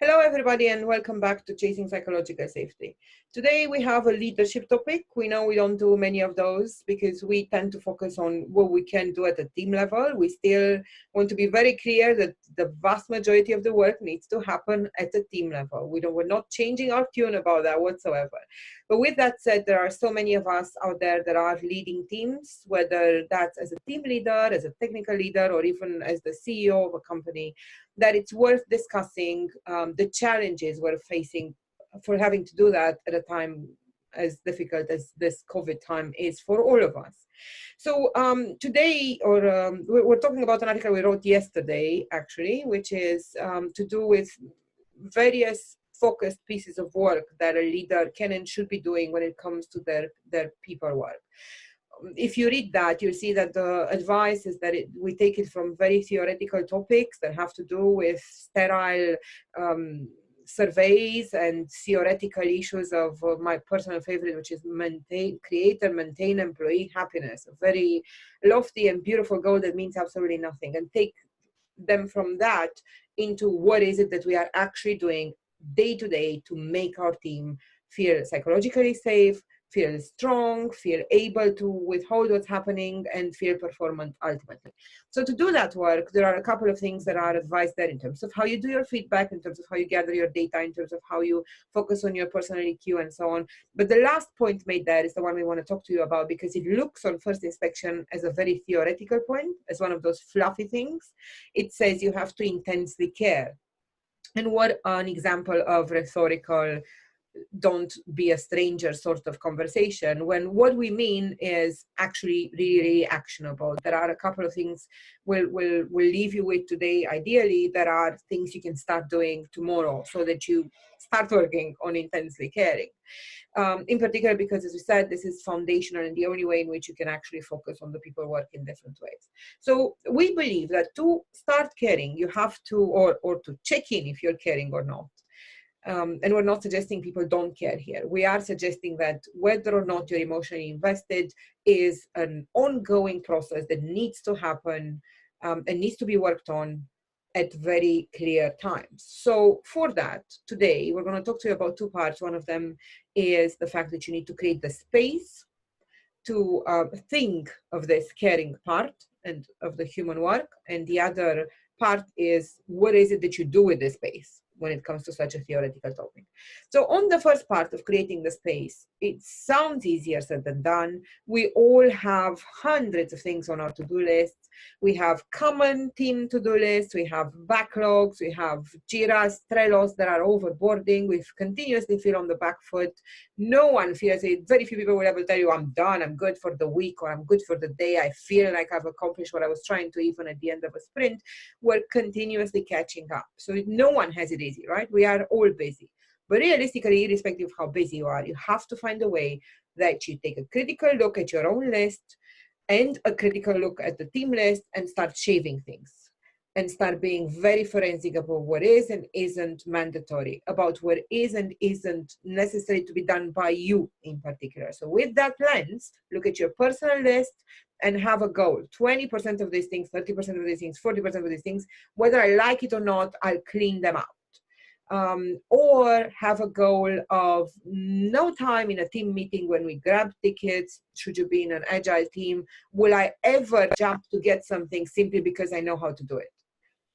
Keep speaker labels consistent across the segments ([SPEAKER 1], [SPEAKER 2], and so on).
[SPEAKER 1] Hello, everybody, and welcome back to Chasing Psychological Safety. Today, we have a leadership topic. We know we don't do many of those because we tend to focus on what we can do at the team level. We still want to be very clear that the vast majority of the work needs to happen at the team level. We're not changing our tune about that whatsoever. But with that said, there are so many of us out there that are leading teams, whether that's as a team leader, as a technical leader, or even as the CEO of a company, that it's worth discussing the challenges we're facing for having to do that at a time as difficult as this COVID time is for all of us. So today, we're talking about an article we wrote yesterday, actually, which is to do with various focused pieces of work that a leader can and should be doing when it comes to their people work. If you read that, you'll see that the advice is that we take it from very theoretical topics that have to do with sterile surveys and theoretical issues of my personal favorite, which is create and maintain employee happiness, a very lofty and beautiful goal that means absolutely nothing, and take them from that into what is it that we are actually doing day to day to make our team feel psychologically safe, feel strong, feel able to withhold what's happening, and feel performant ultimately. So to do that work, there are a couple of things that are advised there in terms of how you do your feedback, in terms of how you gather your data, in terms of how you focus on your personal EQ and so on. But the last point made there is the one we want to talk to you about, because it looks on first inspection as a very theoretical point, as one of those fluffy things. It says you have to intensely care. And what an example of rhetorical don't be a stranger sort of conversation, when what we mean is actually really actionable. There are a couple of things we'll leave you with today. Ideally, there are things you can start doing tomorrow so that you start working on intensely caring. In particular, because as we said, this is foundational and the only way in which you can actually focus on the people work in different ways. So we believe that to start caring, you have to, or to check in if you're caring or not. And we're not suggesting people don't care here. We are suggesting that whether or not you're emotionally invested is an ongoing process that needs to happen and needs to be worked on at very clear times. So for that, today, we're going to talk to you about two parts. One of them is the fact that you need to create the space to think of this caring part and of the human work. And the other part is, what is it that you do with the space when it comes to such a theoretical topic? So on the first part of creating the space, it sounds easier said than done. We all have hundreds of things on our to-do lists. We have common team to-do lists, we have backlogs, we have Jira's, Trellos that are overboarding, we continuously feel on the back foot. No one feels it. Very few people will ever tell you, I'm done, I'm good for the week, or I'm good for the day, I feel like I've accomplished what I was trying to, even at the end of a sprint. We're continuously catching up. So no one has it easy, right? We are all busy. But realistically, irrespective of how busy you are, you have to find a way that you take a critical look at your own list and a critical look at the team list and start shaving things and start being very forensic about what is and isn't mandatory, about what is and isn't necessary to be done by you in particular. So with that lens, look at your personal list and have a goal. 20% of these things, 30% of these things, 40% of these things, whether I like it or not, I'll clean them out. Or have a goal of no time in a team meeting when we grab tickets, should you be in an agile team, will I ever jump to get something simply because I know how to do it.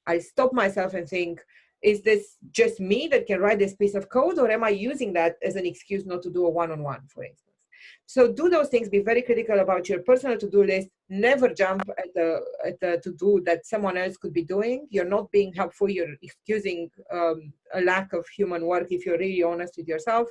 [SPEAKER 1] I stop myself and think, is this just me that can write this piece of code, or am I using that as an excuse not to do a one-on-one, for instance? So do those things, be very critical about your personal to-do list, never jump at the to-do that someone else could be doing. You're not being helpful, you're excusing a lack of human work if you're really honest with yourself.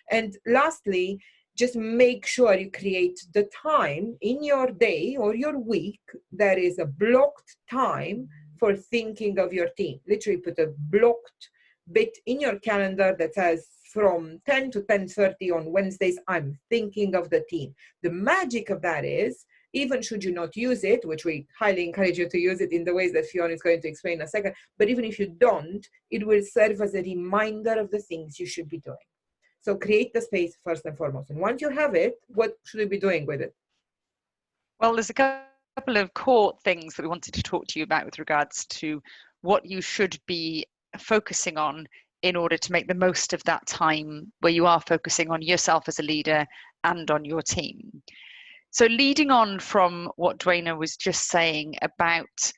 [SPEAKER 1] And lastly, just make sure you create the time in your day or your week that is a blocked time for thinking of your team. Literally put a blocked bit in your calendar that says, from 10 to 10:30 on Wednesdays, I'm thinking of the team. The magic of that is, even should you not use it, which we highly encourage you to use it in the ways that Fiona is going to explain in a second, but even if you don't, it will serve as a reminder of the things you should be doing. So create the space first and foremost. And once you have it, what should we be doing with it?
[SPEAKER 2] Well, there's a couple of core things that we wanted to talk to you about with regards to what you should be focusing on in order to make the most of that time where you are focusing on yourself as a leader and on your team. So leading on from what Dwayna was just saying about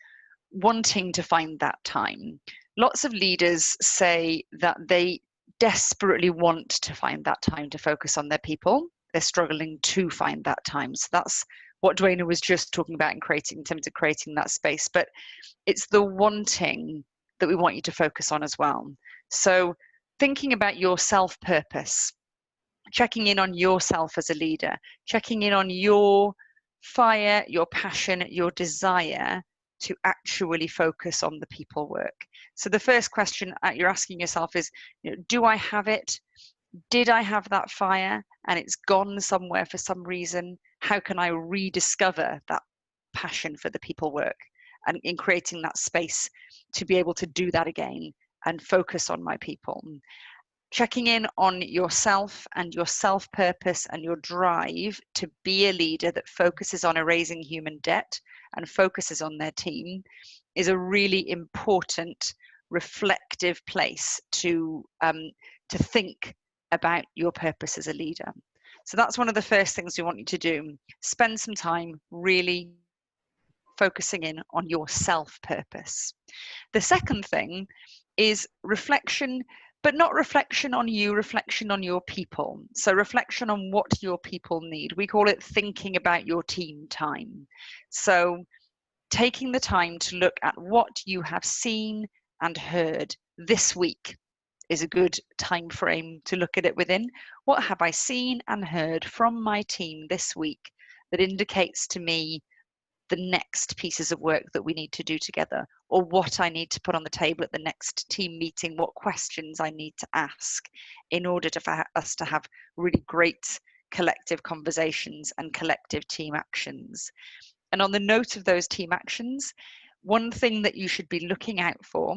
[SPEAKER 2] wanting to find that time, lots of leaders say that they desperately want to find that time to focus on their people. They're struggling to find that time. So that's what Dwayna was just talking about in terms of creating that space. But it's the wanting that we want you to focus on as well. So thinking about your self-purpose, checking in on yourself as a leader, checking in on your fire, your passion, your desire to actually focus on the people work. So the first question you're asking yourself is, do I have it? Did I have that fire and it's gone somewhere for some reason? How can I rediscover that passion for the people work? And in creating that space to be able to do that again and focus on my people. Checking in on yourself and your self-purpose and your drive to be a leader that focuses on erasing human debt and focuses on their team is a really important reflective place to think about your purpose as a leader. So that's one of the first things we want you to do. Spend some time really focusing in on your self-purpose. The second thing is reflection, but not reflection on you, reflection on your people. So reflection on what your people need. We call it thinking about your team time. So taking the time to look at what you have seen and heard this week is a good time frame to look at it within. What have I seen and heard from my team this week that indicates to me the next pieces of work that we need to do together, or what I need to put on the table at the next team meeting, what questions I need to ask in order for us to have really great collective conversations and collective team actions. And on the note of those team actions, one thing that you should be looking out for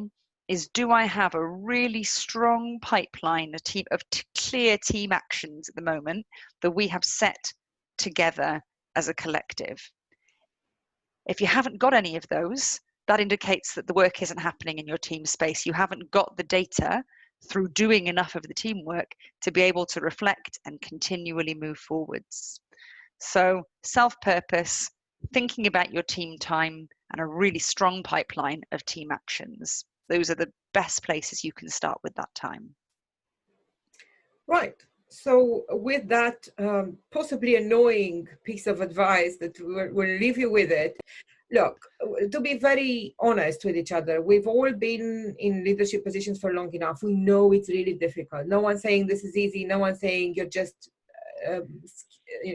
[SPEAKER 2] is, do I have a really strong pipeline, a team of clear team actions at the moment that we have set together as a collective? If you haven't got any of those, that indicates that the work isn't happening in your team space. You haven't got the data through doing enough of the teamwork to be able to reflect and continually move forwards. So self-purpose, thinking about your team time, and a really strong pipeline of team actions. Those are the best places you can start with that time.
[SPEAKER 1] Right. So with that possibly annoying piece of advice that we'll leave you with it, look, to be very honest with each other, we've all been in leadership positions for long enough. We know it's really difficult. No one's saying this is easy. No one's saying you're just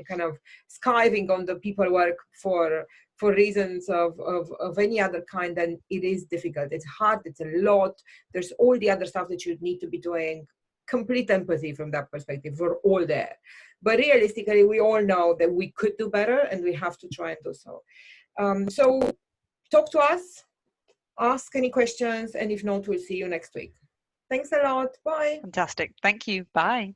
[SPEAKER 1] kind of skiving on the people work for reasons of any other kind. And it is difficult. It's hard. It's a lot. There's all the other stuff that you need to be doing. Complete empathy from that perspective. We're all there. But realistically, we all know that we could do better and we have to try and do so. So talk to us, ask any questions, and if not, we'll see you next week. Thanks a lot. Bye.
[SPEAKER 2] Fantastic. Thank you. Bye.